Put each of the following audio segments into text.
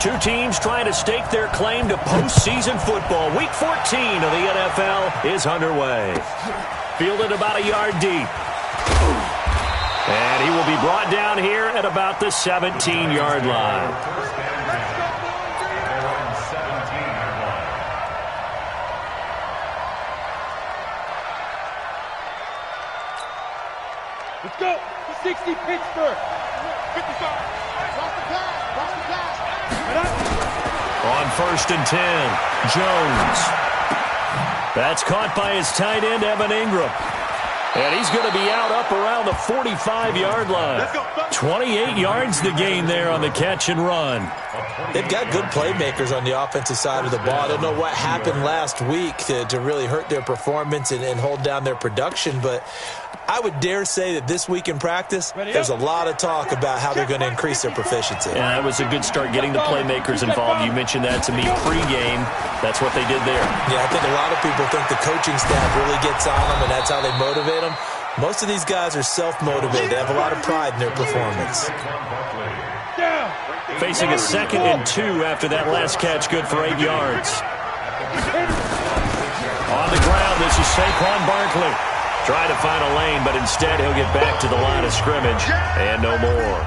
Two teams trying to stake their claim to postseason football. Week 14 of the NFL is underway. Fielded about a yard deep. And he will be brought down here at about the 17-yard line. Let's go. 60 Pittsburgh. 55. On 1st and 10, Jones. That's caught by his tight end, Evan Ingram. And he's going to be out up around the 45-yard line. 28 yards the gain there on the catch and run. They've got good playmakers on the offensive side of the ball. I don't know what happened last week to really hurt their performance and hold down their production, but I would dare say that this week in practice, there's a lot of talk about how they're going to increase their proficiency. And that was a good start getting the playmakers involved. You mentioned that to me pregame. That's what they did there. Yeah, I think a lot of people think the coaching staff really gets on them, and that's how they motivate them. Most of these guys are self-motivated. They have a lot of pride in their performance. Facing a 2nd and 2 after that last catch, good for 8 yards. On the ground, this is Saquon Barkley. Trying to find a lane, but instead he'll get back to the line of scrimmage and no more.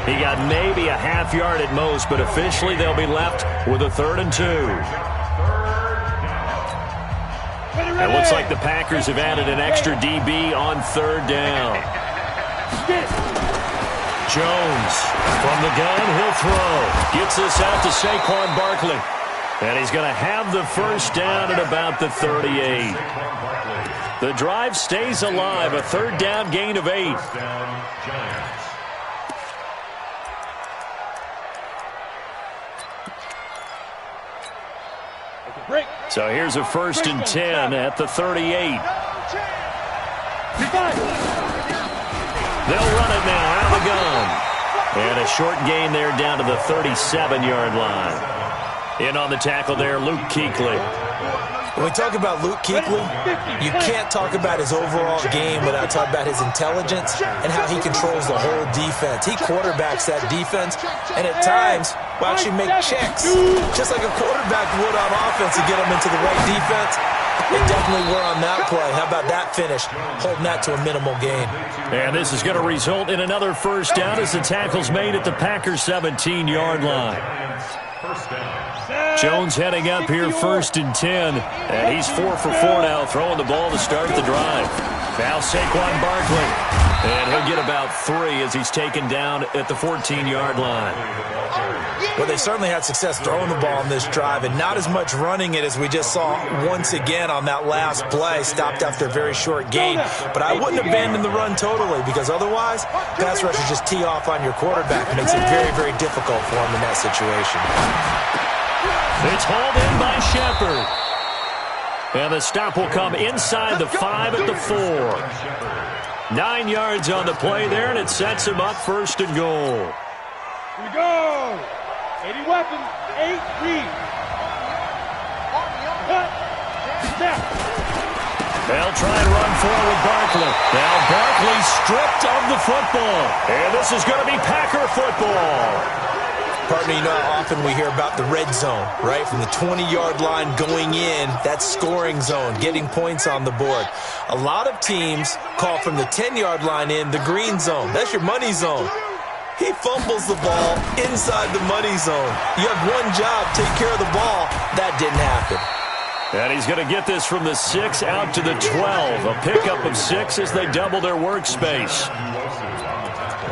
He got maybe a half yard at most, but officially they'll be left with a 3rd and 2. It looks like the Packers have added an extra DB on 3rd down. Jones from the gun, he'll throw. Gets this out to Saquon Barkley. And he's going to have the 1st down at about the 38. The drive stays alive, a 3rd down gain of 8. So here's a 1st and 10 at the 38. They'll run it now out of the gun. And a short gain there down to the 37-yard line. In on the tackle there, Luke Kuechly. When we talk about Luke Kuechly, you can't talk about his overall game without talking about his intelligence and how he controls the whole defense. He quarterbacks that defense, and at times will actually make checks, just like a quarterback would on offense to get them into the right defense. They definitely were on that play. How about that finish, holding that to a minimal gain. And this is going to result in another 1st down as the tackle's made at the Packers' 17-yard line. Jones heading up here 1st and 10. And he's 4 for 4 now, throwing the ball to start the drive. Now Saquon Barkley. And he'll get about 3 as he's taken down at the 14-yard line. Well, they certainly had success throwing the ball on this drive, and not as much running it as we just saw once again on that last play, stopped after a very short gain. But I wouldn't abandon the run totally, because otherwise, pass rushers just tee off on your quarterback. It makes it very, very difficult for him in that situation. It's hauled in by Shepard. And the stop will come inside the 5 at the 4. 9 yards on the play there, and it sets him up 1st and goal. Here we go. 80 weapons, 8 read. They'll try and run forward Barkley. Now Barkley stripped of the football. And this is going to be Packer football. Partner, you know how often we hear about the red zone, right? From the 20-yard line going in, that's scoring zone, getting points on the board. A lot of teams call from the 10-yard line in the green zone. That's your money zone. He fumbles the ball inside the money zone. You have one job, take care of the ball. That didn't happen. And he's going to get this from the 6 out to the 12. A pickup of 6 as they double their workspace.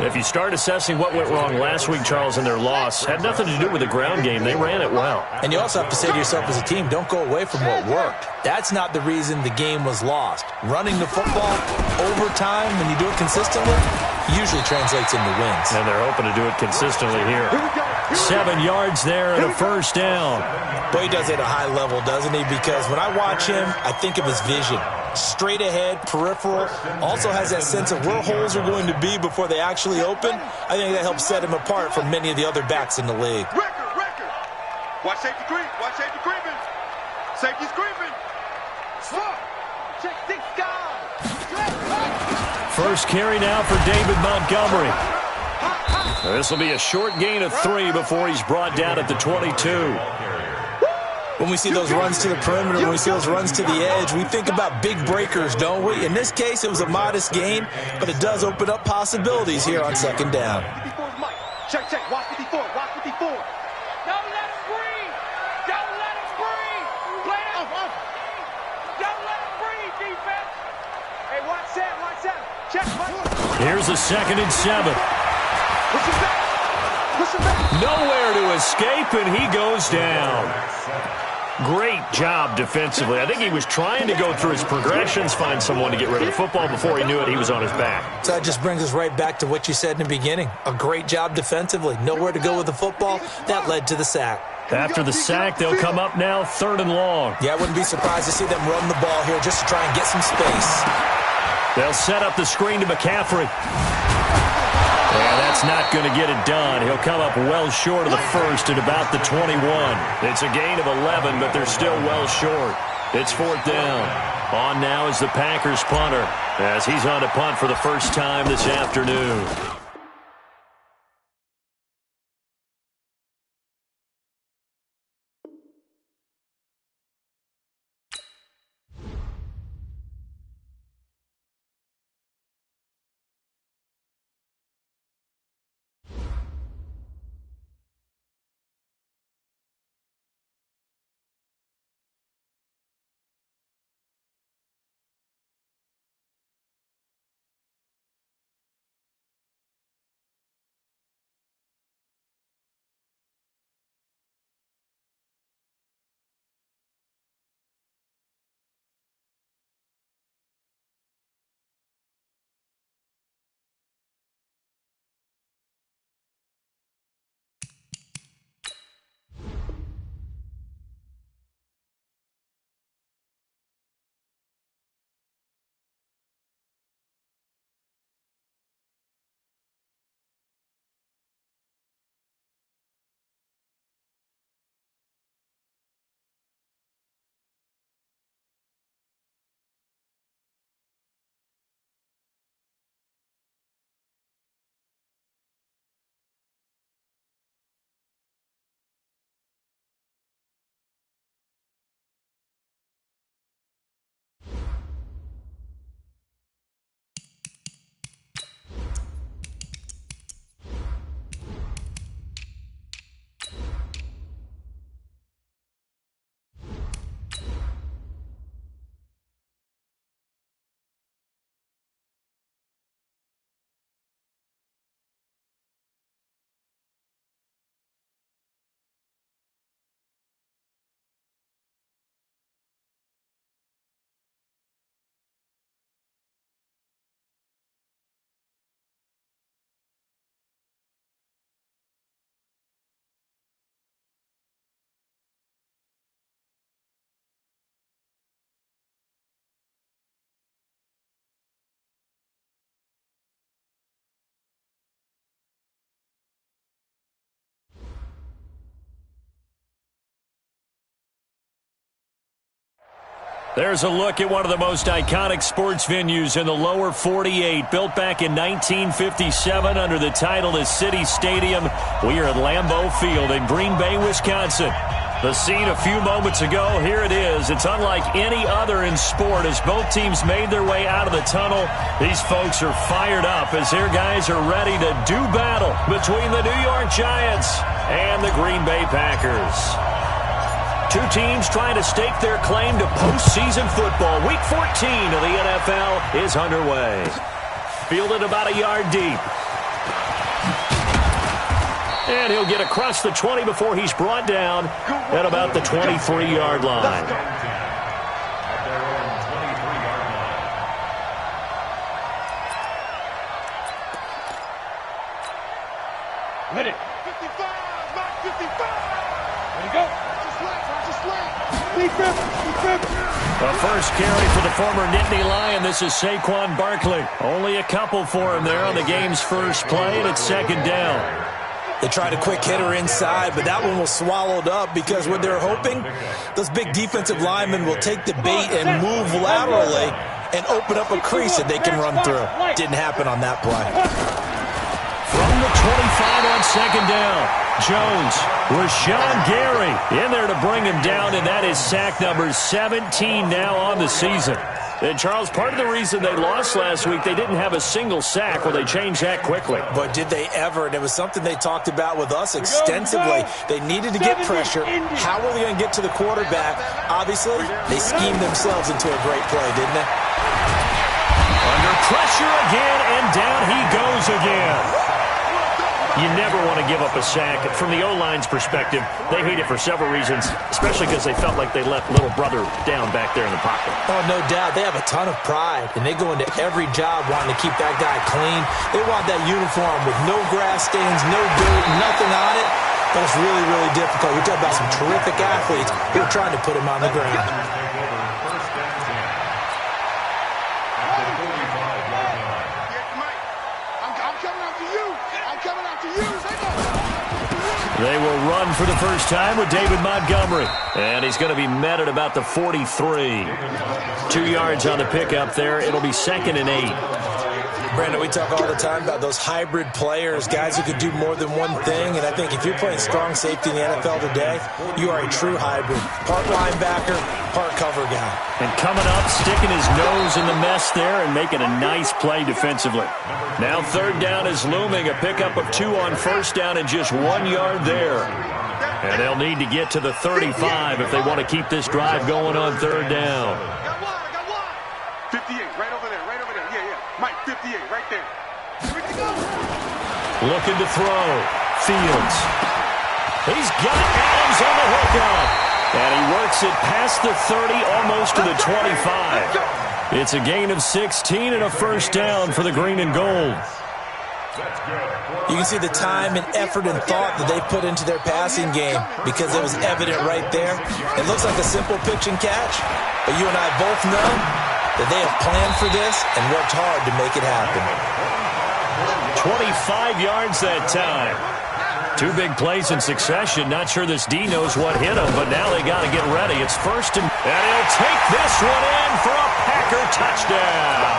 If you start assessing what went wrong last week, Charles, in their loss, had nothing to do with the ground game. They ran it well. And you also have to say to yourself as a team, don't go away from what worked. That's not the reason the game was lost. Running the football over time, when you do it consistently, usually translates into wins. And they're hoping to do it consistently here. 7 yards there and a 1st down. Boy, he does it at a high level, doesn't he? Because when I watch him, I think of his vision. Straight ahead, peripheral, also has that sense of where holes are going to be before they actually open. I think that helps set him apart from many of the other backs in the league. Record. Watch safety creep. Watch safety creeping. Safety's creeping. Check 6 guys. 1st carry now for David Montgomery. This will be a short gain of 3 before he's brought down at the 22. When we see those runs to the perimeter, when we see those runs to the edge, we think about big breakers, don't we? In this case, it was a modest gain, but it does open up possibilities here on second down. Check, check. Watch 54. Watch 54. Don't let him breathe. Don't let him breathe. Play out. Don't let him breathe, defense. Hey, watch that. Watch that. Check. Here's a 2nd and 7. Push him back. Push him back. Nowhere to escape, and he goes down. Great job defensively. I think he was trying to go through his progressions, find someone to get rid of the football. Before he knew it, he was on his back. So that just brings us right back to what you said in the beginning. A great job defensively. Nowhere to go with the football. That led to the sack. After the sack, they'll come up now 3rd and long. Yeah, I wouldn't be surprised to see them run the ball here just to try and get some space. They'll set up the screen to McCaffrey. Yeah, that's not going to get it done. He'll come up well short of the first at about the 21. It's a gain of 11, but they're still well short. It's 4th down. On now is the Packers punter as he's on to punt for the first time this afternoon. There's a look at one of the most iconic sports venues in the lower 48. Built back in 1957 under the title of City Stadium. We are at Lambeau Field in Green Bay, Wisconsin. The scene a few moments ago, here it is. It's unlike any other in sport as both teams made their way out of the tunnel. These folks are fired up as their guys are ready to do battle between the New York Giants and the Green Bay Packers. Two teams trying to stake their claim to postseason football. Week 14 of the NFL is underway. Fielded about a yard deep. And he'll get across the 20 before he's brought down at about the 23-yard line. Hit it. 55, Mark 55. Ready to go. The first carry for the former Nittany Lion. This is Saquon Barkley. Only a couple for him there on the game's first play, and it's second down. They tried a quick hitter inside, but that one was swallowed up because what they're hoping, those big defensive linemen will take the bait and move laterally and open up a crease that they can run through. Didn't happen on that play. From the 25 on second down. Jones, Rashawn Gary in there to bring him down, and that is sack number 17 now on the season. And, Charles, part of the reason they lost last week, they didn't have a single sack. Well, they changed that quickly. But did they ever? And it was something they talked about with us extensively. They needed to get pressure. How were they going to get to the quarterback? Obviously, they schemed themselves into a great play, didn't they? Under pressure again, and down he goes again. You never want to give up a sack. From the O-line's perspective, they hate it for several reasons, especially because they felt like they left little brother down back there in the pocket. Oh, no doubt. They have a ton of pride, and they go into every job wanting to keep that guy clean. They want that uniform with no grass stains, no dirt, nothing on it. But it's really, really difficult. We're talking about some terrific athletes who are trying to put him on the ground. They will run for the first time with David Montgomery. And he's going to be met at about the 43. 2 yards on the pickup there. It'll be 2nd and 8. Brandon, we talk all the time about those hybrid players, guys who could do more than one thing. And I think if you're playing strong safety in the NFL today, you are a true hybrid. Part linebacker, part cover guy. And coming up, sticking his nose in the mess there and making a nice play defensively. Now 3rd down is looming. A pickup of 2 on 1st down and just 1 yard there. And they'll need to get to the 35 if they want to keep this drive going on 3rd down. 58, right over there, right over there. Yeah. Mike, 58, right there. Looking to throw. Fields. He's got Adams on the hookup. And he works it past the 30, almost to the 25. It's a gain of 16 and a 1st down for the green and gold. You can see the time and effort and thought that they put into their passing game because it was evident right there. It looks like a simple pitch and catch, but you and I both know that they have planned for this and worked hard to make it happen. 25 yards that time. 2 big plays in succession. Not sure this D knows what hit him, but now they got to get ready. It's 1st and he'll take this one in for a Packer touchdown.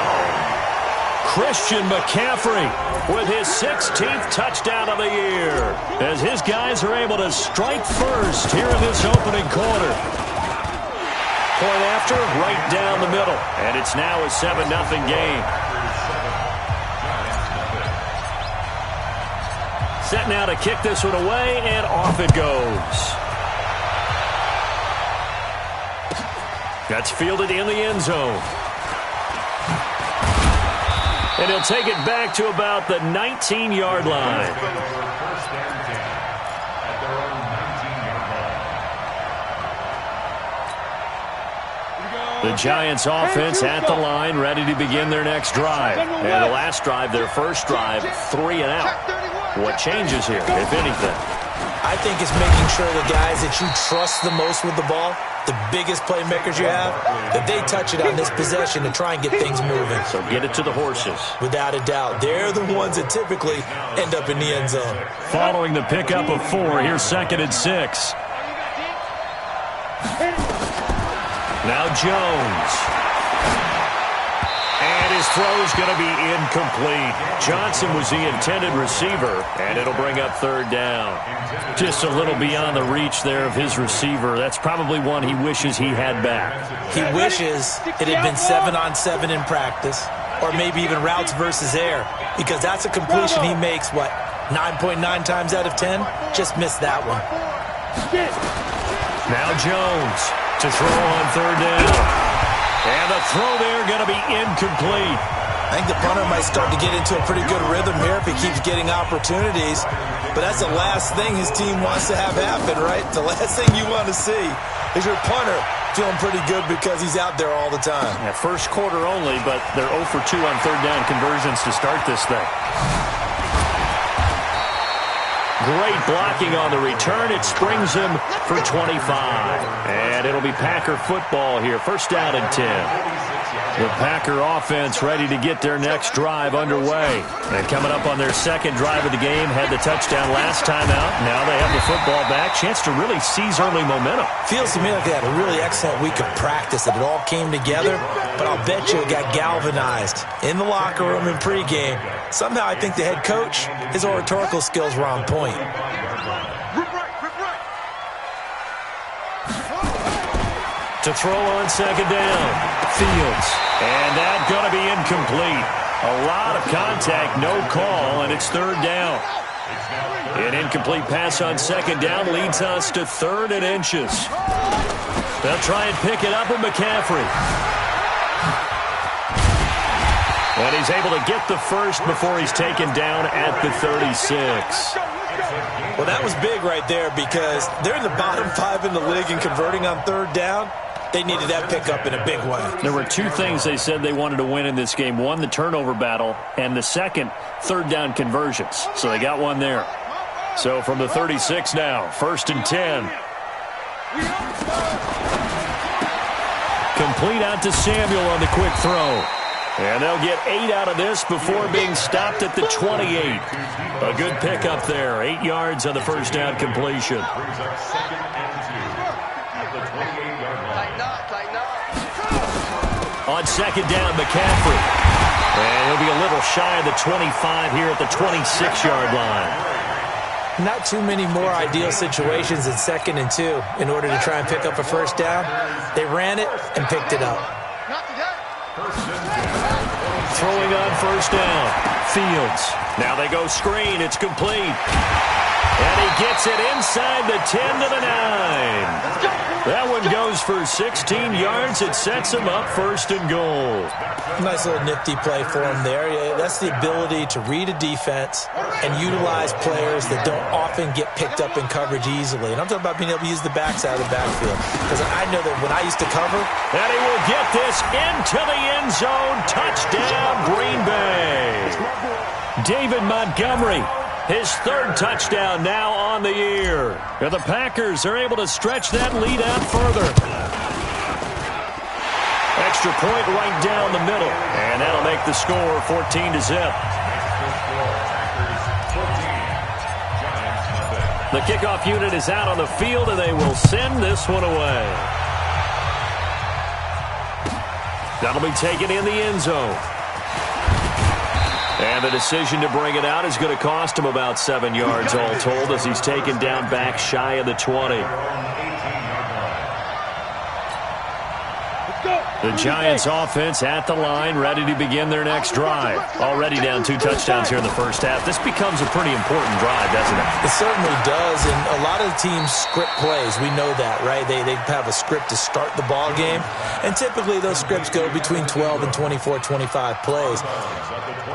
Christian McCaffrey with his 16th touchdown of the year as his guys are able to strike first here in this opening quarter. Point after, right down the middle. And it's now a 7-0 game. Set now to kick this one away, and off it goes. That's fielded in the end zone. And he'll take it back to about the 19-yard line. The Giants offense at the line, ready to begin their next drive. And the last drive, their first drive, 3 and out. What changes here, if anything? I think it's making sure the guys that you trust the most with the ball, the biggest playmakers you have, that they touch it on this possession to try and get things moving. So get it to the horses. Without a doubt. They're the ones that typically end up in the end zone. Following the pickup of 4, here's 2nd and 6. Now Jones. And his throw's going to be incomplete. Johnson was the intended receiver, and it'll bring up 3rd down. Just a little beyond the reach there of his receiver. That's probably one he wishes he had back. He wishes it had been 7-on-7 in practice, or maybe even routes versus air, because that's a completion he makes, 9.9 times out of 10? Just missed that one. Now Jones to throw on 3rd down. And the throw there going to be incomplete. I think the punter might start to get into a pretty good rhythm here if he keeps getting opportunities. But that's the last thing his team wants to have happen, right? The last thing you want to see is your punter feeling pretty good because he's out there all the time. Yeah, first quarter only, but they're 0 for 2 on 3rd down conversions to start this thing. Great blocking on the return. It springs him for 25. And it'll be Packer football here. 1st down and 10. The Packer offense ready to get their next drive underway. And coming up on their second drive of the game, had the touchdown last time out. Now they have the football back. Chance to really seize early momentum. Feels to me like they had a really excellent week of practice, that it all came together. But I'll bet you it got galvanized in the locker room in pregame. Somehow I think the head coach, his oratorical skills were on point. To throw on second down, Fields. And that's going to be incomplete. A lot of contact, no call, and it's third down. An incomplete pass on second down leads us to 3rd and inches. They'll try and pick it up with McCaffrey. And he's able to get the first before he's taken down at the 36. Well, that was big right there because they're in the bottom 5 in the league in converting on third down. They needed that pickup in a big way. There were 2 things they said they wanted to win in this game. One, the turnover battle, and the second, third down conversions. So they got one there. So from the 36 now, 1st and 10. Complete out to Samuel on the quick throw. And they'll get 8 out of this before being stopped at the 28. A good pickup there. 8 yards on the first down completion. On second down, McCaffrey. And he'll be a little shy of the 25 here at the 26-yard line. Not too many more ideal situations in 2nd and 2 in order to try and pick up a first down. They ran it and picked it up. Throwing on first down, Fields. Now they go screen. It's complete. And he gets it inside the 10 to the 9. That one goes for 16 yards. It sets him up 1st and goal. Nice little nifty play for him there. That's the ability to read a defense and utilize players that don't often get picked up in coverage easily. And I'm talking about being able to use the backside of the backfield. Because I know that when I used to cover. And he will get this into the end zone. Touchdown, Green Bay. David Montgomery. His 3rd touchdown now on the year. And the Packers are able to stretch that lead out further. Extra point right down the middle. And that'll make the score 14-0. The kickoff unit is out on the field, and they will send this one away. That'll be taken in the end zone. And the decision to bring it out is going to cost him about 7 yards all told as he's taken down back shy of the 20. The Giants offense at the line, ready to begin their next drive. Already down 2 touchdowns here in the first half. This becomes a pretty important drive, doesn't it? It certainly does, and a lot of the teams script plays. We know that, right? They have a script to start the ball game, and typically those scripts go between 12 and 24, 25 plays.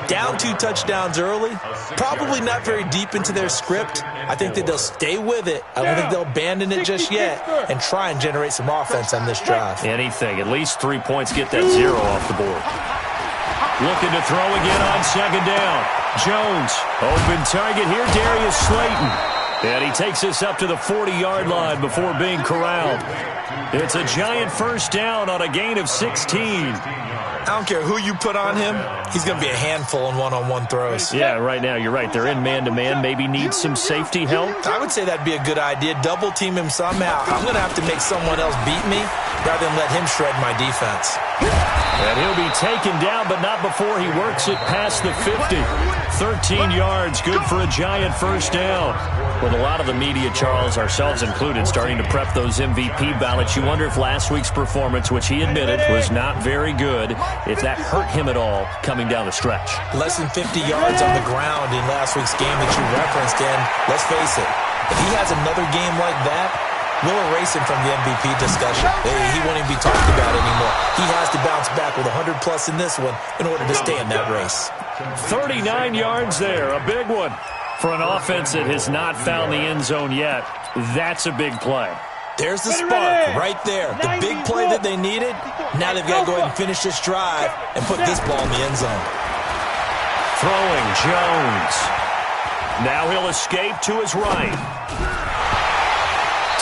Down 2 touchdowns early, probably not very deep into their script. I think that they'll stay with it. I don't think they'll abandon it just yet and try and generate some offense on this drive. Anything. At least 3 points get that 0 off the board. Looking to throw again on second down. Jones, open target here, Darius Slayton. And he takes us up to the 40-yard line before being corralled. It's a Giant first down on a gain of 16. I don't care who you put on him, he's going to be a handful in one-on-one throws. Yeah, right now, you're right. They're in man-to-man. Maybe need some safety help. I would say that'd be a good idea. Double team him somehow. I'm going to have to make someone else beat me rather than let him shred my defense. And he'll be taken down, but not before he works it past the 50. 13 yards, good for a Giant first down. With a lot of the media, Charles, ourselves included, starting to prep those MVP ballots, you wonder if last week's performance, which he admitted was not very good, if that hurt him at all coming down the stretch. Less than 50 yards on the ground in last week's game that you referenced, and let's face it, if he has another game like that, we'll erase him from the MVP discussion. He won't even be talked about anymore. He has to bounce back with 100-plus in this one in order to stay in that race. 39 yards there, a big one. For an offense that has not found the end zone yet, that's a big play. There's the spark right there. The big play that they needed. Now they've got to go ahead and finish this drive and put this ball in the end zone. Throwing Jones. Now he'll escape to his right.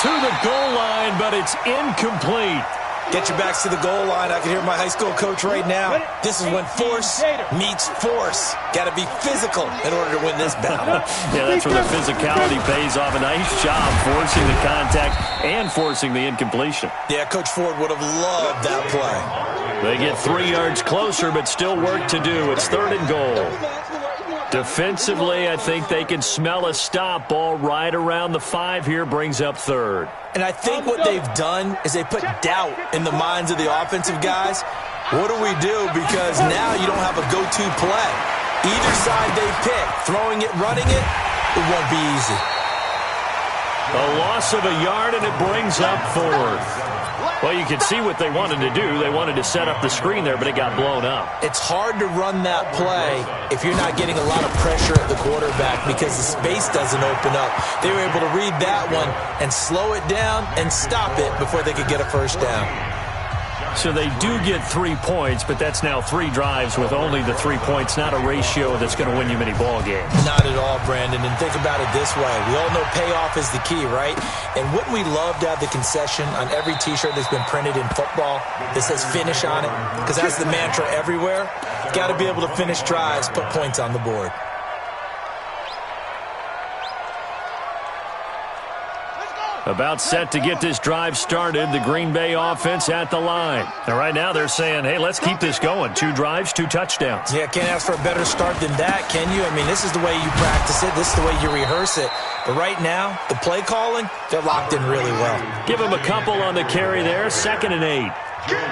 To the goal line, but it's incomplete. Get your backs to the goal line. I can hear my high school coach right now. This is when force meets force. Got to be physical in order to win this battle. Yeah, that's where the physicality pays off. A nice job forcing the contact and forcing the incompletion. Yeah, Coach Ford would have loved that play. They get 3 yards closer, but still work to do. It's 3rd and goal. Defensively, I think they can smell a stop. Ball right around the 5 here, brings up 3rd. And I think what they've done is they put doubt in the minds of the offensive guys. What do we do? Because now you don't have a go-to play. Either side they pick, throwing it, running it, it won't be easy. A loss of a yard, and it brings up 4th. Well, you can see what they wanted to do. They wanted to set up the screen there, but it got blown up. It's hard to run that play if you're not getting a lot of pressure at the quarterback because the space doesn't open up. They were able to read that one and slow it down and stop it before they could get a first down. So they do get 3 points, but that's now 3 drives with only the 3 points, not a ratio that's going to win you many ball games. Not at all, Brandon. And think about it this way. We all know payoff is the key, right? And wouldn't we love to have the concession on every T-shirt that's been printed in football that says finish on it? Because that's the mantra everywhere. Got to be able to finish drives, put points on the board. About set to get this drive started, the Green Bay offense at the line. And right now they're saying, hey, let's keep this going. 2 drives, 2 touchdowns. Yeah, can't ask for a better start than that, can you? I mean, this is the way you practice it. This is the way you rehearse it. But right now, the play calling, they're locked in really well. Give them a couple on the carry there, 2nd and 8.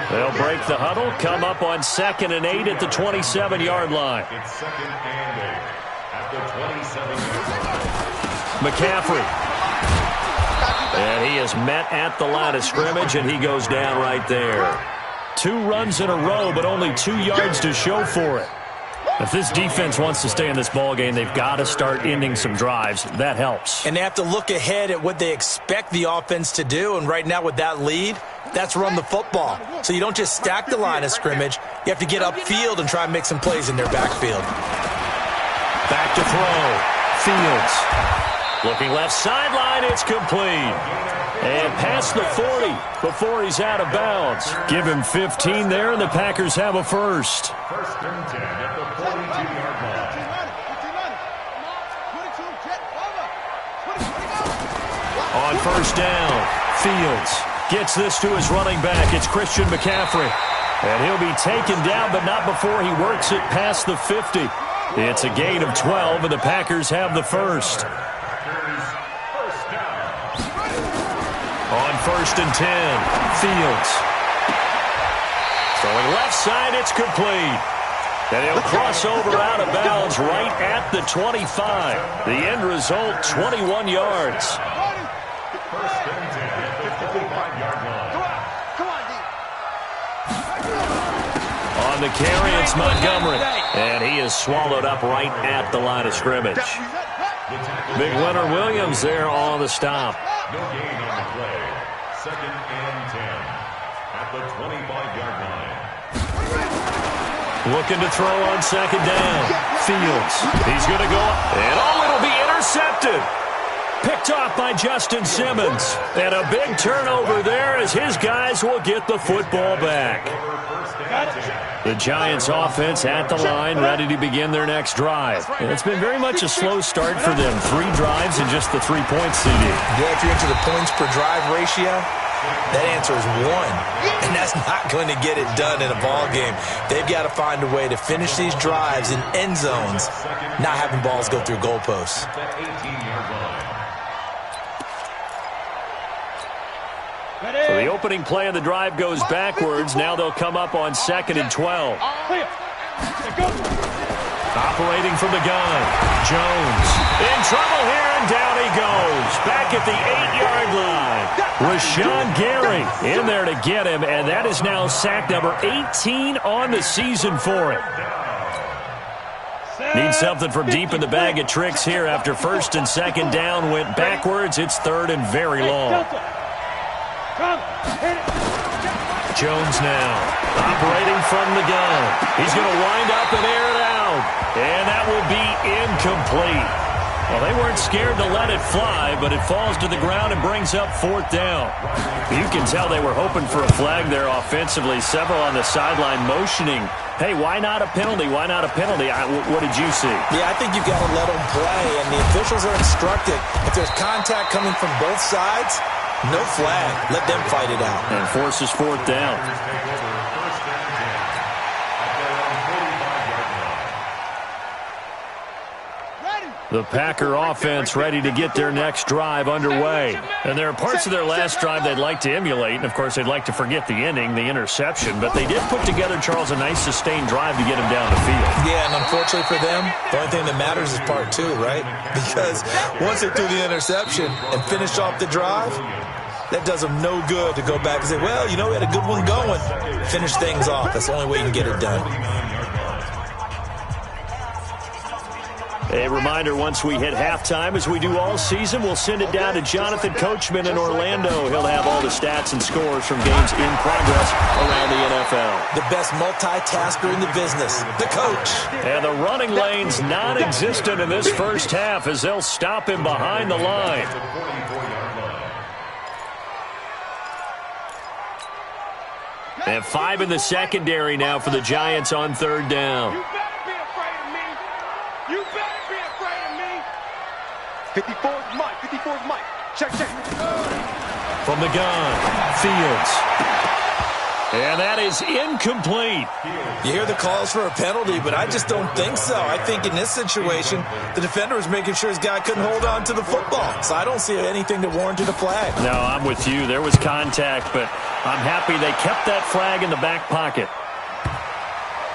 They'll break the huddle, come up on 2nd and 8 at the 27-yard line. It's 2nd and 8 at the 27-yard line. McCaffrey. And he is met at the line of scrimmage, and he goes down right there. 2 runs in a row, but only 2 yards to show for it. If this defense wants to stay in this ballgame, they've got to start ending some drives. That helps. And they have to look ahead at what they expect the offense to do, and right now with that lead, that's run the football. So you don't just stack the line of scrimmage. You have to get upfield and try and make some plays in their backfield. Back to throw. Fields. Looking left sideline, it's complete. And past the 40 before he's out of bounds. Give him 15 there, and the Packers have a first. 1st and 10 at the 42-yard line. On 1st down, Fields gets this to his running back. It's Christian McCaffrey. And he'll be taken down, but not before he works it past the 50. It's a gain of 12, and the Packers have the first. On 1st and 10, Fields. Throwing left side, it's complete. And he'll cross over out of bounds right at the 25. The end result, 21 yards. 1st and 10 at the 45-yard line. On the carry, it's Montgomery. And he is swallowed up right at the line of scrimmage. Big Leonard Williams there on the stop. No gain on the play. 2nd and 10 at the 25-yard line. Looking to throw on 2nd down. Fields. He's going to go up. And it'll be intercepted. Picked off by Justin Simmons. And a big turnover there as his guys will get the football back. The Giants offense at the line, ready to begin their next drive. And it's been very much a slow start for them. 3 drives and just the 3 points, CD. Yeah, if you're into the points per drive ratio, that answer is 1. And that's not going to get it done in a ball game. They've got to find a way to finish these drives in end zones, not having balls go through goalposts. So the opening play of the drive goes backwards. Now they'll come up on 2nd and 12. Operating from the gun. Jones in trouble here, and down he goes. Back at the 8-yard line. Rashawn Gary in there to get him, and that is now sack number 18 on the season for him. Need something from deep in the bag of tricks here after 1st and 2nd down went backwards. It's 3rd and very long. Jones now operating from the gun. He's going to wind up and air it out. And that will be incomplete. Well, they weren't scared to let it fly, but it falls to the ground and brings up 4th down. You can tell they were hoping for a flag there offensively. Several on the sideline motioning, hey, why not a penalty? Why not a penalty? What did you see? Yeah, I think you've got to let them play, and the officials are instructed. If there's contact coming from both sides, no flag. Let them fight it out. And forces 4th down. The Packer offense ready to get their next drive underway. And there are parts of their last drive they'd like to emulate. And, of course, they'd like to forget the ending, the interception. But they did put together, Charles, a nice sustained drive to get him down the field. Yeah, and unfortunately for them, the only thing that matters is part 2, right? Because once they threw the interception and finished off the drive, that does them no good to go back and say, well, you know, we had a good one going. Finish things off. That's the only way you can get it done. A reminder, once we hit halftime, as we do all season, we'll send it down to Jonathan Coachman in Orlando. He'll have all the stats and scores from games in progress around the NFL. The best multitasker in the business, the coach. And the running lane's non-existent in this first half as they'll stop him behind the line. And 5 in the secondary now for the Giants on 3rd down. You better be afraid of me. You better be afraid of me. 54's Mike. 54's Mike. Check. From the gun, Fields. And that is incomplete. You hear the calls for a penalty, but I just don't think so. I think in this situation, the defender was making sure his guy couldn't hold on to the football. So I don't see anything that warranted a flag. No, I'm with you. There was contact, but I'm happy they kept that flag in the back pocket.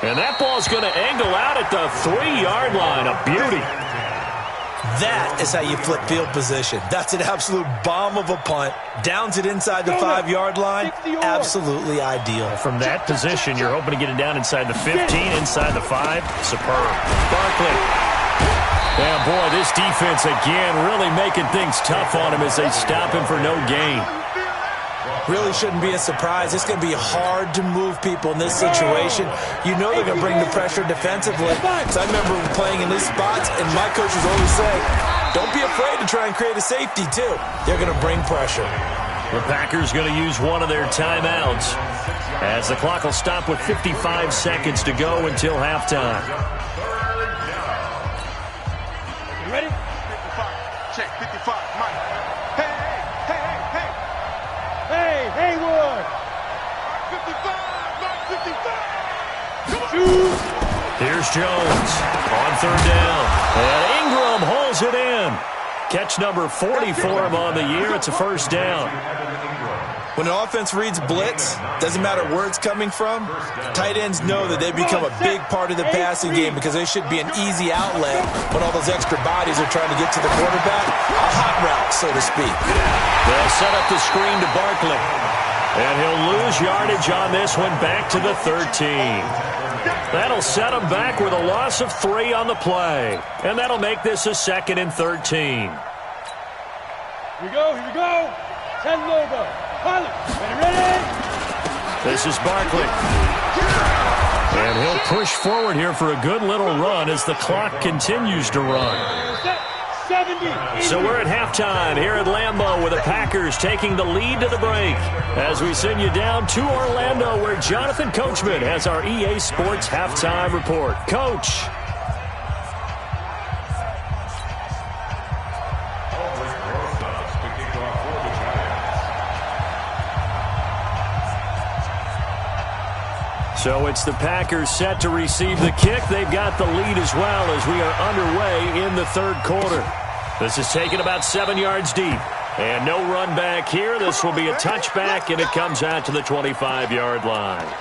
And that ball's going to angle out at the 3-yard line. A beauty. That is how you flip field position. That's an absolute bomb of a punt. Downs it inside the 5-yard line. Absolutely ideal. From that position, you're hoping to get it down inside the 15, inside the 5. Superb. Barkley. Yeah, boy, this defense again really making things tough on him as they stop him for no gain. Really shouldn't be a surprise. It's going to be hard to move people in this situation. You know they're going to bring the pressure defensively. So I remember playing in these spots, and my coaches always say, don't be afraid to try and create a safety, too. They're going to bring pressure. The Packers going to use one of their timeouts as the clock will stop with 55 seconds to go until halftime. You ready? 55. Check. 55. Mike. Hey. Hey, Haywood. 55. Mike 55. Shoot. Here's Jones on 3rd down. And Ingram holds it in. Catch number 40 for him on the year. It's a 1st down. When an offense reads blitz, doesn't matter where it's coming from, tight ends know that they become a big part of the passing game because they should be an easy outlet when all those extra bodies are trying to get to the quarterback. A hot route, so to speak. They'll set up the screen to Barkley. And he'll lose yardage on this one back to the 13. That'll set him back with a loss of 3 on the play. And that'll make this a 2nd and 13. Here we go. 10 logo. Ready? This is Barkley. And he'll push forward here for a good little run as the clock continues to run. 70. So we're at halftime here at Lambeau with the Packers taking the lead to the break as we send you down to Orlando where Jonathan Coachman has our EA Sports halftime report. Coach. So it's the Packers set to receive the kick. They've got the lead as well as we are underway in the 3rd quarter. This is taken about 7 yards deep. And no run back here. This will be a touchback, and it comes out to the 25-yard line.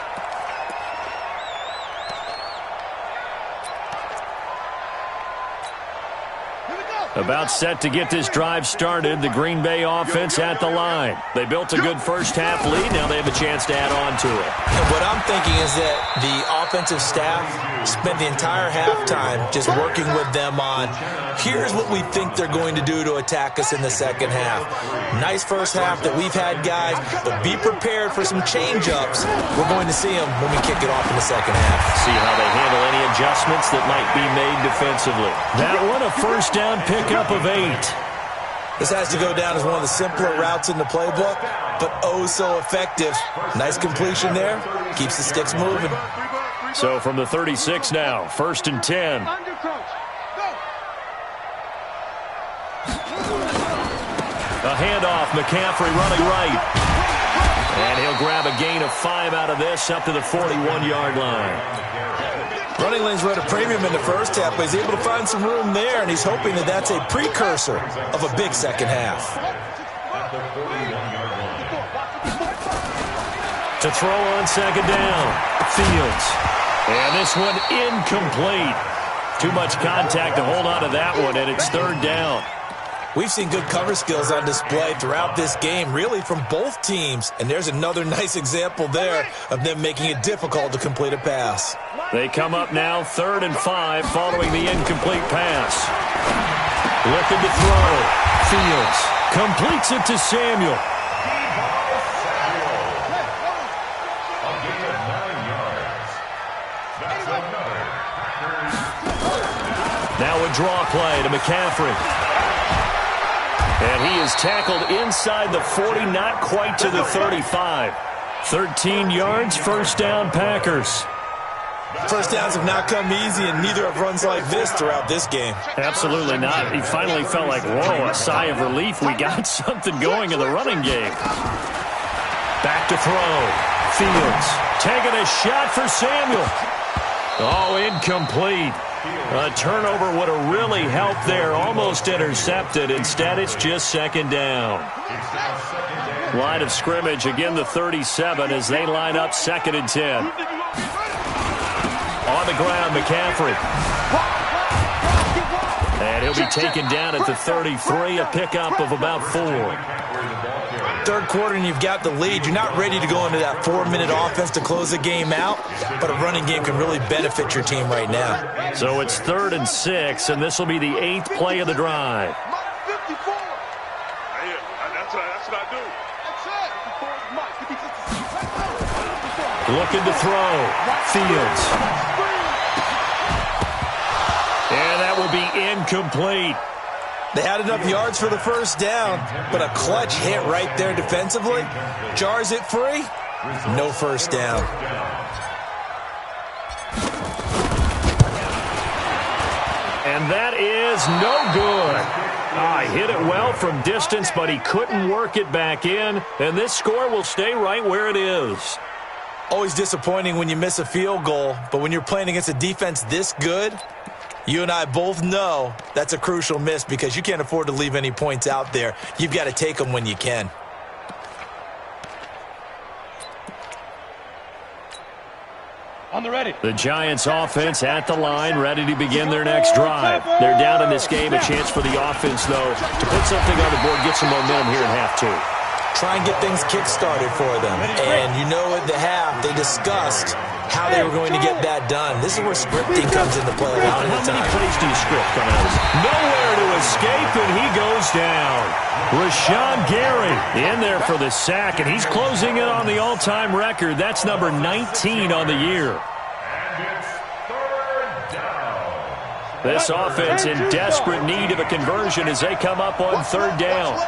About set to get this drive started. The Green Bay offense at the line. They built a good first half lead. Now they have a chance to add on to it. And what I'm thinking is that the offensive staff spent the entire halftime just working with them on, here's what we think they're going to do to attack us in the second half. Nice first half that we've had, guys, but be prepared for some change-ups. We're going to see them when we kick it off in the second half. See how they handle any adjustments that might be made defensively. That one, a first down pick pickup of 8. This has to go down as one of the simpler routes in the playbook, but oh so effective. Nice completion there. Keeps the sticks moving. So from the 36 now, 1st and 10. A handoff, McCaffrey running right. And he'll grab a gain of 5 out of this up to the 41-yard line. Running lanes were at a premium in the first half, but he's able to find some room there, and he's hoping that that's a precursor of a big second half. To throw on 2nd down, Fields. And this one incomplete. Too much contact to hold on to that one, and it's 3rd down. We've seen good cover skills on display throughout this game, really from both teams. And there's another nice example there of them making it difficult to complete a pass. They come up now 3rd and 5 following the incomplete pass. Looking to throw. Fields completes it to Samuel. Now a draw play to McCaffrey. And he is tackled inside the 40, not quite to the 35. 13 yards, 1st down, Packers. First downs have not come easy, and neither have runs like this throughout this game. Absolutely not. He finally felt like, whoa, a sigh of relief. We got something going in the running game. Back to throw. Fields taking a shot for Samuel. Oh, incomplete. A turnover would have really helped there. Almost intercepted. Instead, it's just 2nd down. Line of scrimmage, again the 37 as they line up 2nd and 10. On the ground, McCaffrey. And he'll be taken down at the 33, a pickup of about 4. Third quarter and you've got the lead. You're not ready to go into that 4-minute offense to close the game out, but a running game can really benefit your team right now. So it's 3rd and 6, and this will be the 8th play of the drive. Looking to throw. Fields. And that will be incomplete. They had enough yards for the 1st down, but a clutch hit right there defensively. Jars it free. No 1st down. And that is no good. Hit it well from distance, but he couldn't work it back in. And this score will stay right where it is. Always disappointing when you miss a field goal, but when you're playing against a defense this good, you and I both know that's a crucial miss because you can't afford to leave any points out there. You've got to take them when you can. On the ready. The Giants offense at the line, ready to begin their next drive. They're down in this game. A chance for the offense, though, to put something on the board, get some momentum here in half 2. Try and get things kick-started for them. And you know at the half, they discussed how they were going to get that done. This is where scripting comes into play a lot of the time. How many plays do you script coming out? Nowhere to escape, and he goes down. Rashawn Gary in there for the sack, and he's closing in on the all-time record. That's number 19 on the year. This offense in desperate need of a conversion as they come up on 3rd down.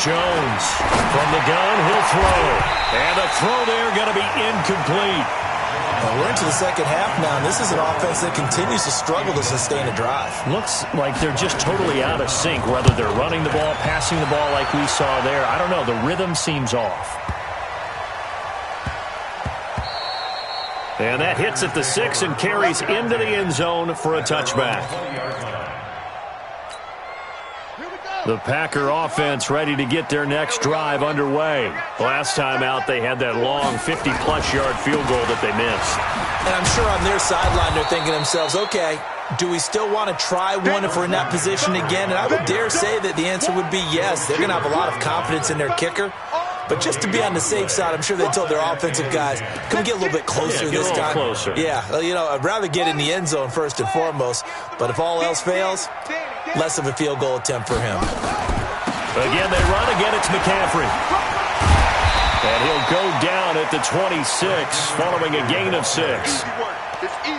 Jones from the gun, he'll throw. And the throw there going to be incomplete. Well, we're into the second half now, and this is an offense that continues to struggle to sustain a drive. Looks like they're just totally out of sync, whether they're running the ball, passing the ball like we saw there. I don't know. The rhythm seems off. And that hits at the 6 and carries into the end zone for a touchback. The Packer offense ready to get their next drive underway. Last time out, they had that long 50-plus yard field goal that they missed. And I'm sure on their sideline, they're thinking to themselves, okay, do we still want to try one if we're in that position again? And I would dare say that the answer would be yes. They're going to have a lot of confidence in their kicker. But just to be on the safe side, I'm sure they told their offensive guys, can we get a little bit closer this time? Closer. Yeah, you know, I'd rather get in the end zone first and foremost. But if all else fails, less of a field goal attempt for him. Again, they run. Again, it's McCaffrey. And he'll go down at the 26 following a gain of 6.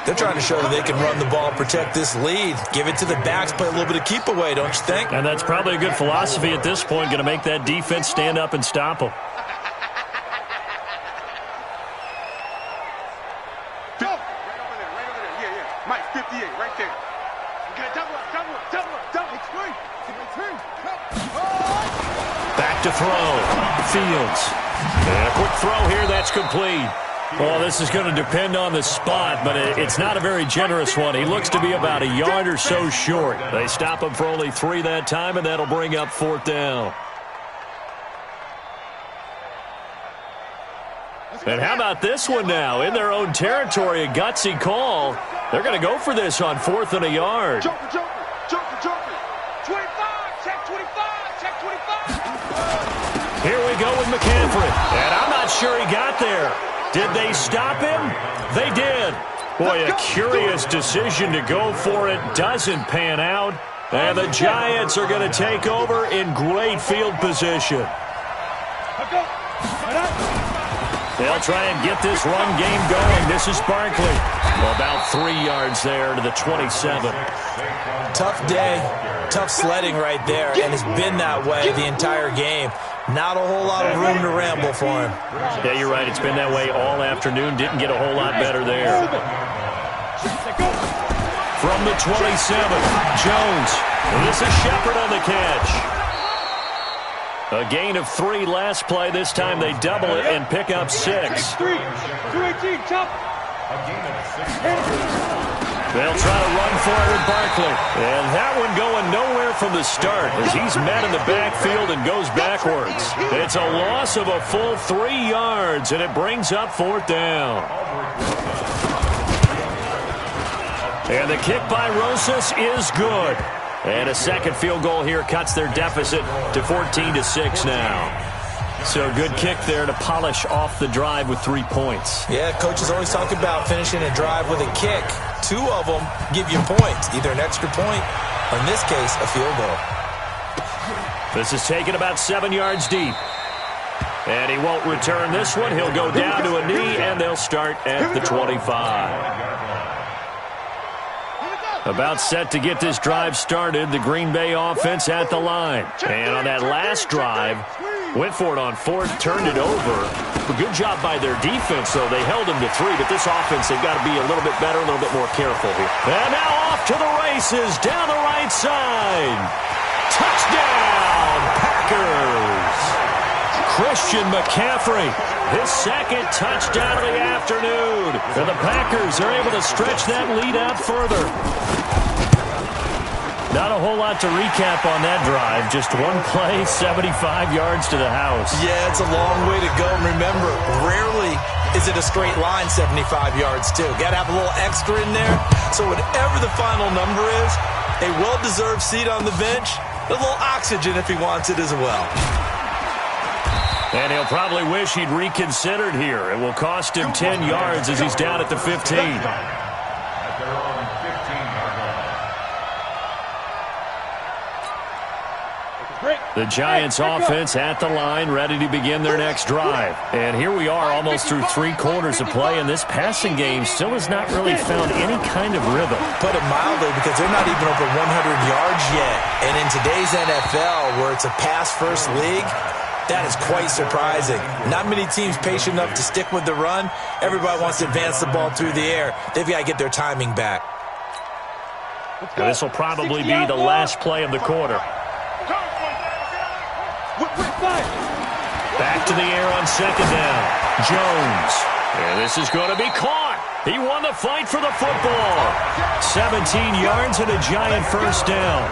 They're trying to show that they can run the ball, protect this lead. Give it to the backs, play a little bit of keep away, don't you think? And that's probably a good philosophy at this point, going to make that defense stand up and stop them. Mike, 58, right there. You got double up. Back to throw. Fields. And a quick throw here, that's complete. Well, this is going to depend on the spot, but it's not a very generous one. He looks to be about a yard or so short. They stop him for only 3 that time, and that'll bring up 4th down. And how about this one now? In their own territory, a gutsy call. They're going to go for this on 4th and a yard. Joker. 25, check 25, check 25. Here we go with McCaffrey. And I'm not sure he got there. Did they stop him? They did. Boy, a curious decision to go for it. Doesn't pan out. And the Giants are going to take over in great field position. They'll try and get this run game going. This is Barkley. About 3 yards there to the 27. Tough day, tough sledding right there, and it's been that way the entire game. Not a whole lot of room to ramble for him. Yeah, you're right. It's been that way all afternoon. Didn't get a whole lot better there. From the 27, Jones. This is Shepard on the catch. A gain of 3 last play. This time they double it and pick up 6. 218, chop. They'll try to run for it with Barkley. And that one going nowhere from the start as he's met in the backfield and goes backwards. It's a loss of a full 3 yards, and it brings up 4th down. And the kick by Rosas is good. And a second field goal here cuts their deficit to 14-6 now. So good kick there to polish off the drive with 3 points. Yeah, coaches always talk about finishing a drive with a kick. 2 of them give you points, either an extra point or, in this case, a field goal. This is taken about 7 yards deep. And he won't return this one. He'll go down to a knee, and they'll start at the 25. About set to get this drive started, the Green Bay offense at the line. And on that last drive, went for it on 4th, turned it over. A good job by their defense, though. They held them to 3, but this offense, they've got to be a little bit better, a little bit more careful here. And now off to the races, down the right side. Touchdown, Packers! Christian McCaffrey, his 2nd touchdown of the afternoon. And the Packers are able to stretch that lead out further. Not a whole lot to recap on that drive. Just one play, 75 yards to the house. Yeah, it's a long way to go. Remember, rarely is it a straight line 75 yards, too. Got to have a little extra in there. So whatever the final number is, a well-deserved seat on the bench, a little oxygen if he wants it as well. And he'll probably wish he'd reconsidered here. It will cost him 10 yards as he's down at the 15. The Giants offense at the line, ready to begin their next drive. And here we are almost through 3 quarters of play, and this passing game still has not really found any kind of rhythm. Put it mildly, because they're not even over 100 yards yet. And in today's NFL, where it's a pass-first league, that is quite surprising. Not many teams patient enough to stick with the run. Everybody wants to advance the ball through the air. They've got to get their timing back. Now, this will probably be the last play of the quarter. Back to the air on 2nd down. Jones. And this is going to be caught. He won the fight for the football. 17 yards and a Giant 1st down.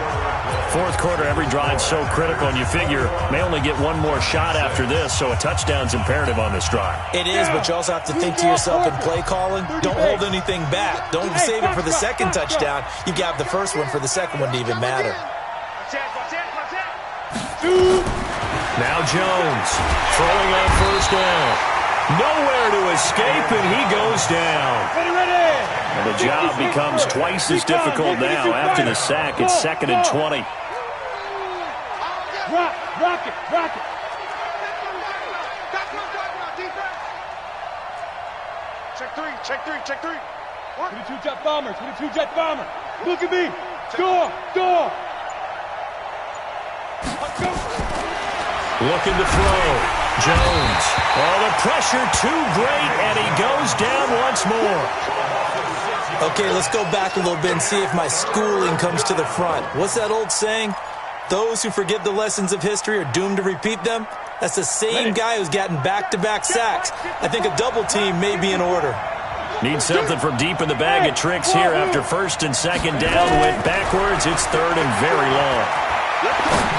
4th quarter, every drive so critical, and you figure may only get one more shot after this, so a touchdown's imperative on this drive. It is, but you also have to think to yourself in play calling, don't hold anything back. Don't save it for the 2nd touchdown. You've got the 1st one for the 2nd one to even matter. Now Jones throwing on 1st down. Nowhere to escape, and he goes down. And the job becomes twice as difficult now after the sack. It's 2nd and 20. Rock it. check three, check three, check three. 22 jet bomber, 22 jet bomber. Look at me. Door. Looking to throw. Jones. Oh, the pressure too great, and he goes down once more. Okay, let's go back a little bit and see if my schooling comes to the front. What's that old saying? Those who forget the lessons of history are doomed to repeat them. That's the same guy who's gotten back-to-back sacks. I think a double team may be in order. Need something from deep in the bag of tricks here after first and second down. Went backwards. It's third and very long.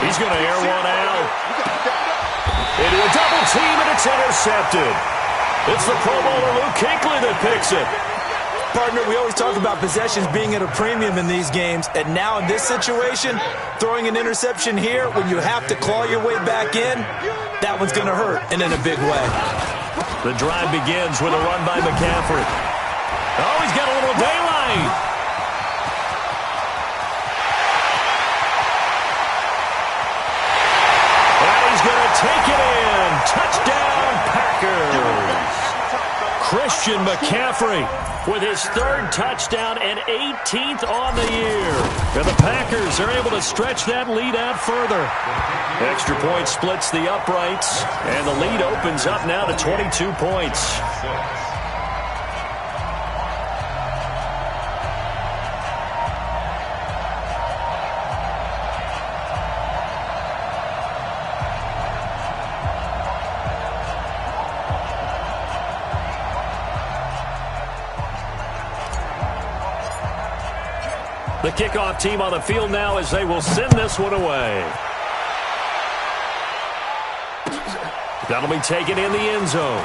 He's going to air one out. Into a double team, and it's intercepted. It's the Pro Bowler Luke Kuechly that picks it. Partner, we always talk about possessions being at a premium in these games, and now in this situation, throwing an interception here when you have to claw your way back in, that one's going to hurt, and in a big way. The drive begins with a run by McCaffrey. Oh, he's got a little daylight. And he's going to take it in. Touchdown, Packers. Christian McCaffrey with his third touchdown and 18th on the year. And the Packers are able to stretch that lead out further. Extra point splits the uprights, and the lead opens up now to 22 points. The kickoff team on the field now as they will send this one away. That'll be taken in the end zone.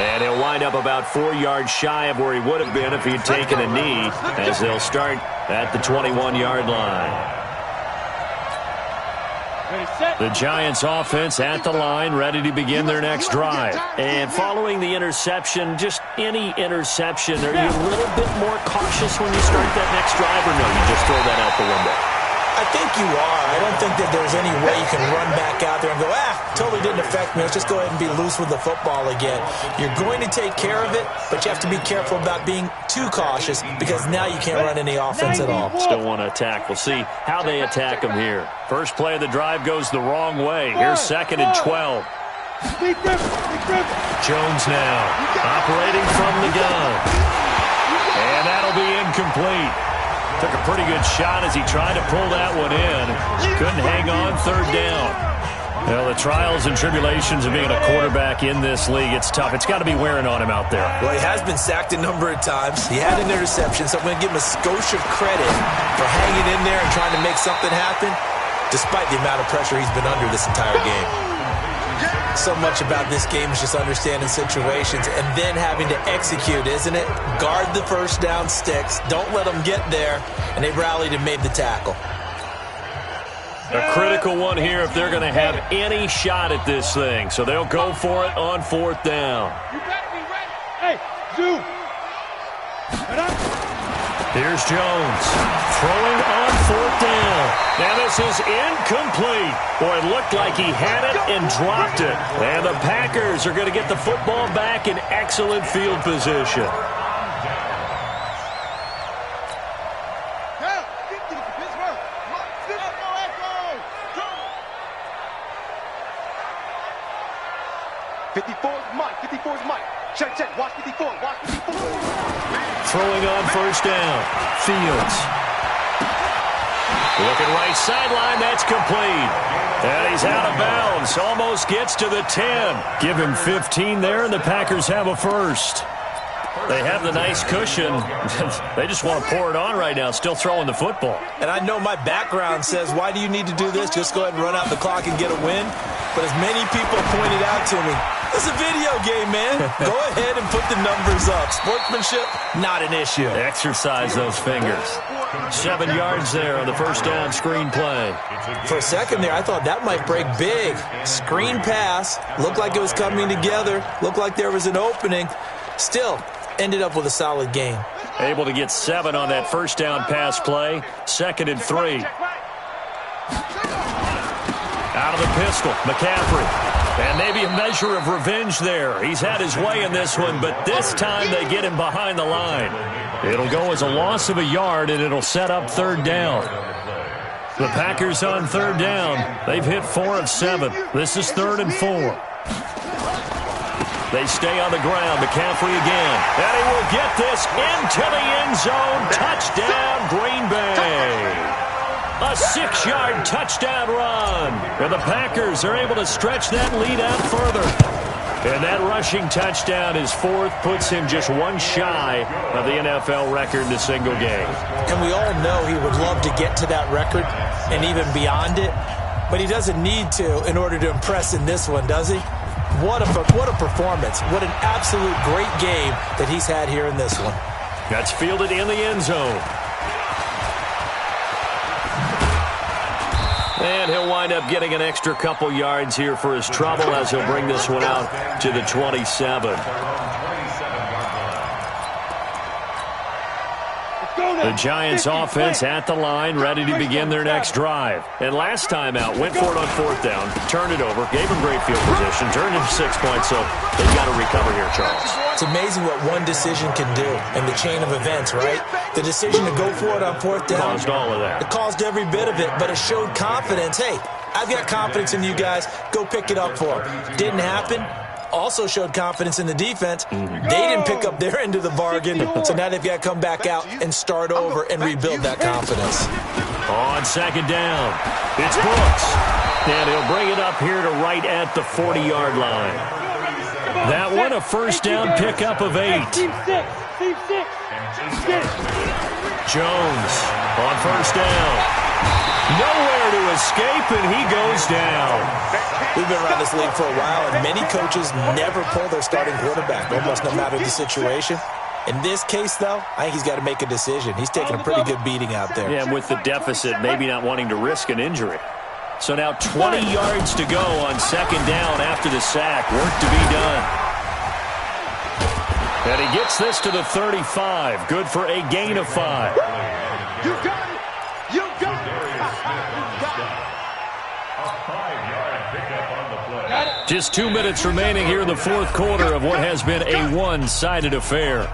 And he'll wind up about 4 yards shy of where he would have been if he'd taken a knee, as they'll start at the 21-yard line. The Giants offense at the line, ready to begin their next drive. And following the interception, just any interception, are you a little bit more cautious when you start that next drive, or no, you just throw that out the window? I think you are. I don't think that there's any way you can run back out there and go, totally didn't affect me. Let's just go ahead and be loose with the football again. You're going to take care of it, but you have to be careful about being too cautious because now you can't run any offense at all. Still want to attack. We'll see how they attack them here. First play of the drive goes the wrong way. Here's second and 12. Jones now operating from the gun. And that'll be incomplete. Took a pretty good shot as he tried to pull that one in. Couldn't hang on third down. Well, the trials and tribulations of being a quarterback in this league, it's tough. It's got to be wearing on him out there. Well, he has been sacked a number of times. He had an interception, so I'm going to give him a skosh of credit for hanging in there and trying to make something happen, despite the amount of pressure he's been under this entire game. So much about this game is just understanding situations and then having to execute, isn't it? Guard the first down sticks. Don't let them get there. And they rallied and made the tackle. A critical one here if they're going to have any shot at this thing. So they'll go for it on fourth down. You better be ready. Hey, Zoo. Here's Jones throwing on fourth down. Now this is incomplete. Boy, it looked like he had it and dropped it. And the Packers are going to get the football back in excellent field position. Check. Watch 54. Throwing on first down. Fields. Looking right sideline. That's complete. And he's out of bounds. Almost gets to the 10. Give him 15 there, and the Packers have a first. They have the nice cushion. They just want to pour it on right now, still throwing the football. And I know my background says, why do you need to do this? Just go ahead and run out the clock and get a win. But as many people pointed out to me, it's a video game, man. Go ahead and put the numbers up. Sportsmanship, not an issue. Exercise those fingers. 7 yards there on the first down screen play. For a second there, I thought that might break big. Screen pass. Looked like it was coming together. Looked like there was an opening. Still, ended up with a solid game. Able to get 7 on that first down pass play. 2nd and 3. Out Out of the pistol, McCaffrey. And maybe a measure of revenge there. He's had his way in this one, but this time they get him behind the line. It'll go as a loss of a yard, and it'll set up third down. The Packers on third down. They've hit 4 of 7. This is 3rd and 4. They stay on the ground. McCaffrey again. And he will get this into the end zone. Touchdown, Green Bay. A 6-yard touchdown run. And the Packers are able to stretch that lead out further. And that rushing touchdown, his 4th, puts him just one shy of the NFL record in a single game. And we all know he would love to get to that record and even beyond it. But he doesn't need to in order to impress in this one, does he? What a performance. What an absolute great game that he's had here in this one. That's fielded in the end zone. And he'll wind up getting an extra couple yards here for his trouble as he'll bring this one out to the 27. The Giants offense at the line, ready to begin their next drive. And last time out, went for it on 4th down, turned it over, gave him great field position, turned into 6 points, so they've got to recover here, Charles. It's amazing what one decision can do in the chain of events, right? The decision to go for it on 4th down. Caused all of that. It caused every bit of it, but it showed confidence. Hey, I've got confidence in you guys. Go pick it up for them. Didn't happen. Also showed confidence in the defense. They didn't pick up their end of the bargain, so now they've got to come back out and start over and rebuild that confidence. On 2nd down, it's Brooks. And he'll bring it up here to right at the 40-yard line. That one, a 1st down pickup of 8. Jones on 1st down. Nowhere to escape, and he goes down. We've been around this league for a while, and many coaches never pull their starting quarterback, almost no matter the situation. In this case, though, I think he's got to make a decision. He's taking a pretty good beating out there. Yeah, and with the deficit, maybe not wanting to risk an injury. So now 20 yards to go on 2nd down after the sack. Work to be done. And he gets this to the 35. Good for a gain of 5. You got it. You got it. Just 2 minutes remaining here in the 4th quarter of what has been a one-sided affair.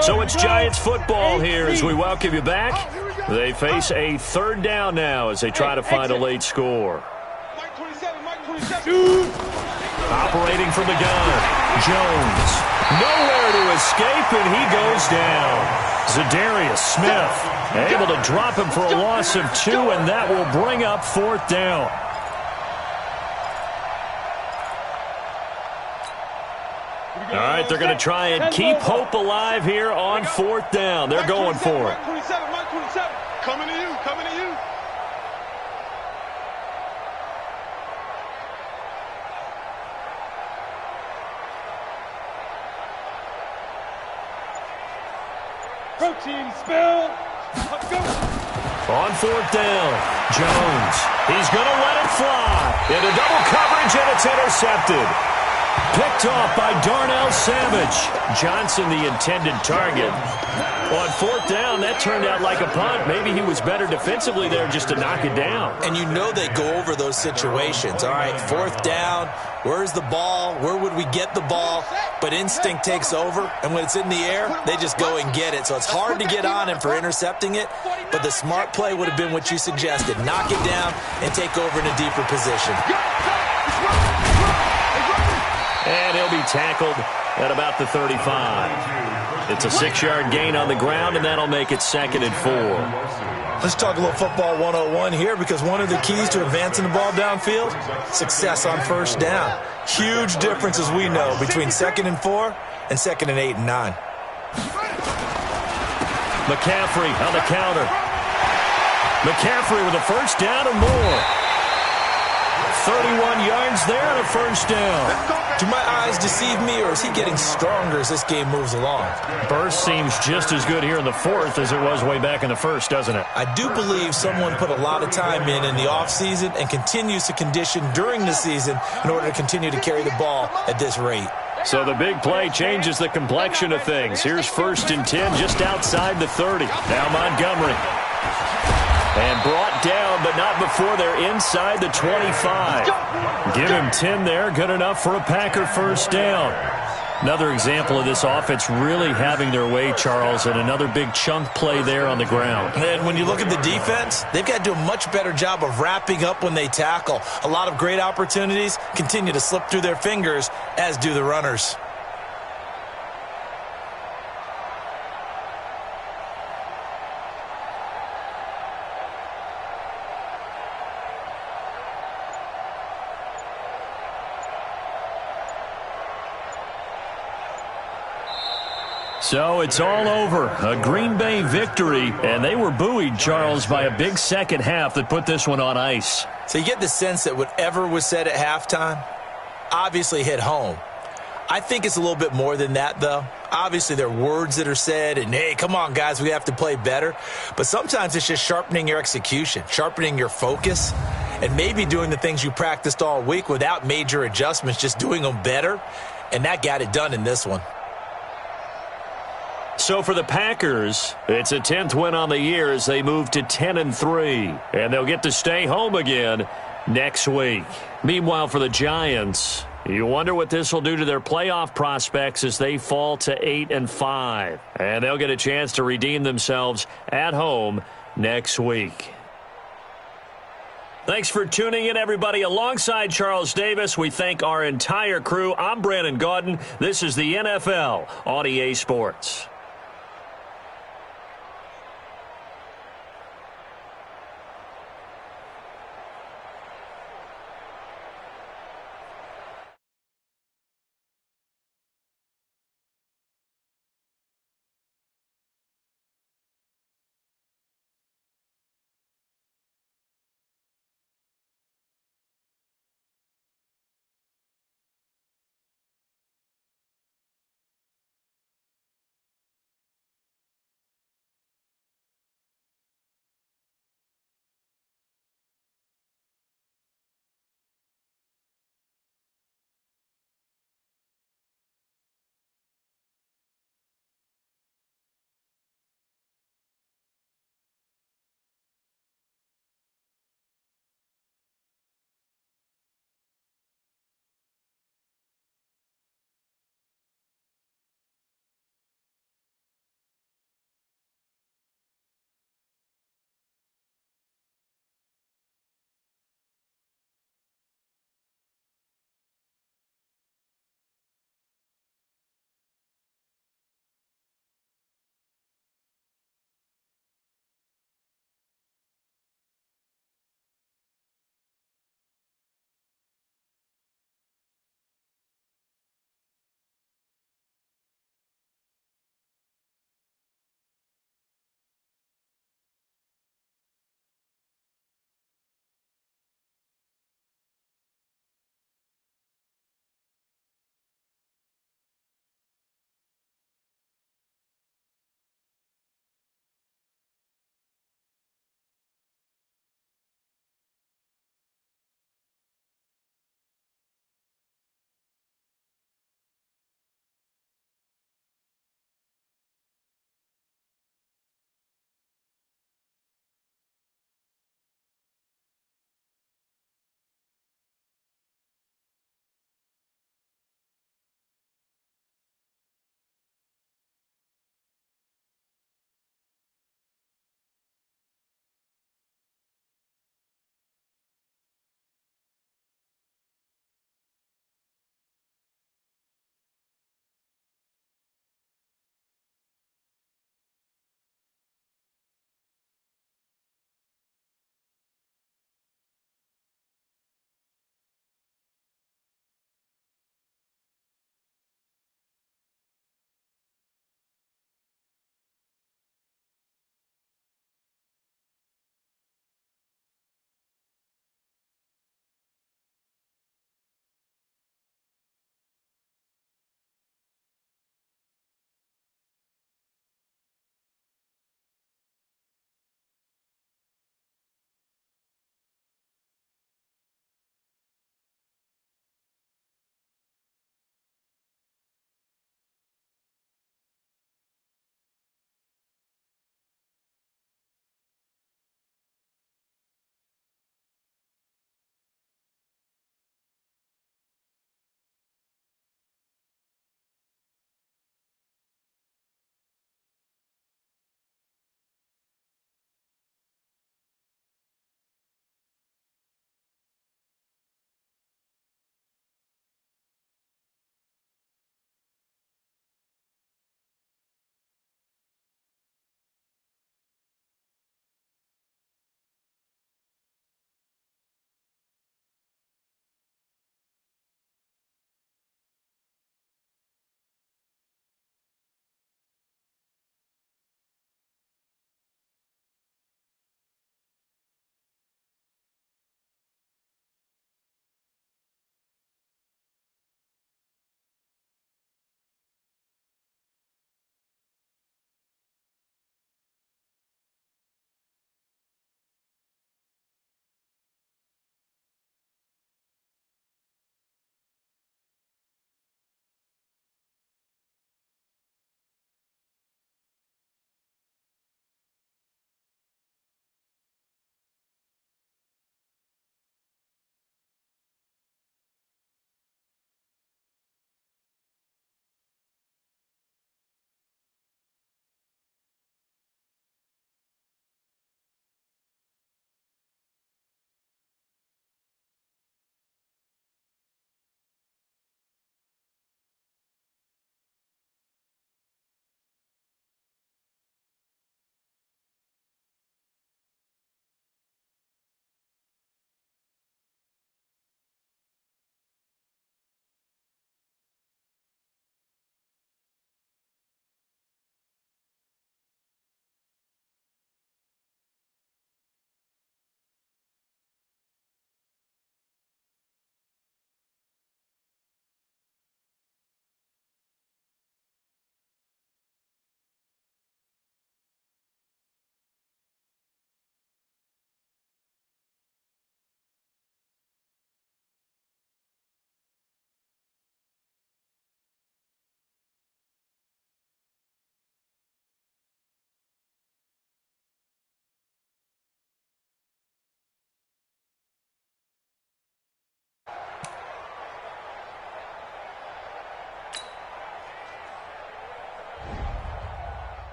So it's Giants football here as we welcome you back. They face a 3rd down now as they try to find a late score. Operating from the gun, Jones. Nowhere to escape, and he goes down. Zadarius Smith able to drop him for a loss of 2, and that will bring up 4th down. All right, they're going to try and keep hope alive here on 4th down. They're going for it. Coming to you, coming to you. Protein spill. Let's go. On 4th down, Jones. He's going to let it fly. Into double coverage, and it's intercepted. Picked off by Darnell Savage. Johnson, the intended target. On 4th down, that turned out like a punt. Maybe he was better defensively there just to knock it down. And you know they go over those situations. All right, 4th down, where's the ball? Where would we get the ball? But instinct takes over, and when it's in the air, they just go and get it. So it's hard to get on him for intercepting it, but the smart play would have been what you suggested. Knock it down and take over in a deeper position. And he'll be tackled at about the 35. It's a 6-yard gain on the ground, and that'll make it 2nd and 4. Let's talk a little football 101 here, because one of the keys to advancing the ball downfield, success on 1st down. Huge difference, as we know, between 2nd and 4 and 2nd and 8 and 9. McCaffrey on the counter. McCaffrey with a 1st down and more. 31 yards there and a 1st down. Do my eyes deceive me, or is he getting stronger as this game moves along? Burst seems just as good here in the 4th as it was way back in the 1st, doesn't it? I do believe someone put a lot of time in the offseason and continues to condition during the season in order to continue to carry the ball at this rate. So the big play changes the complexion of things. Here's 1st and 10 just outside the 30. Now Montgomery. And brought down, but not before they're inside the 25. Give him 10 there. Good enough for a Packer first down. Another example of this offense really having their way, Charles, and another big chunk play there on the ground. And when you look at the defense, they've got to do a much better job of wrapping up when they tackle. A lot of great opportunities continue to slip through their fingers, as do the runners. So it's all over. A Green Bay victory, and they were buoyed, Charles, by a big second half that put this one on ice. So you get the sense that whatever was said at halftime obviously hit home. I think it's a little bit more than that, though. Obviously, there are words that are said, and, hey, come on, guys, we have to play better. But sometimes it's just sharpening your execution, sharpening your focus, and maybe doing the things you practiced all week without major adjustments, just doing them better. And that got it done in this one. So for the Packers, it's a 10th win on the year as they move to 10-3, and they'll get to stay home again next week. Meanwhile, for the Giants, you wonder what this will do to their playoff prospects as they fall to 8-5, and they'll get a chance to redeem themselves at home next week. Thanks for tuning in, everybody. Alongside Charles Davis, we thank our entire crew. I'm Brandon Gaudin. This is the NFL on EA Sports.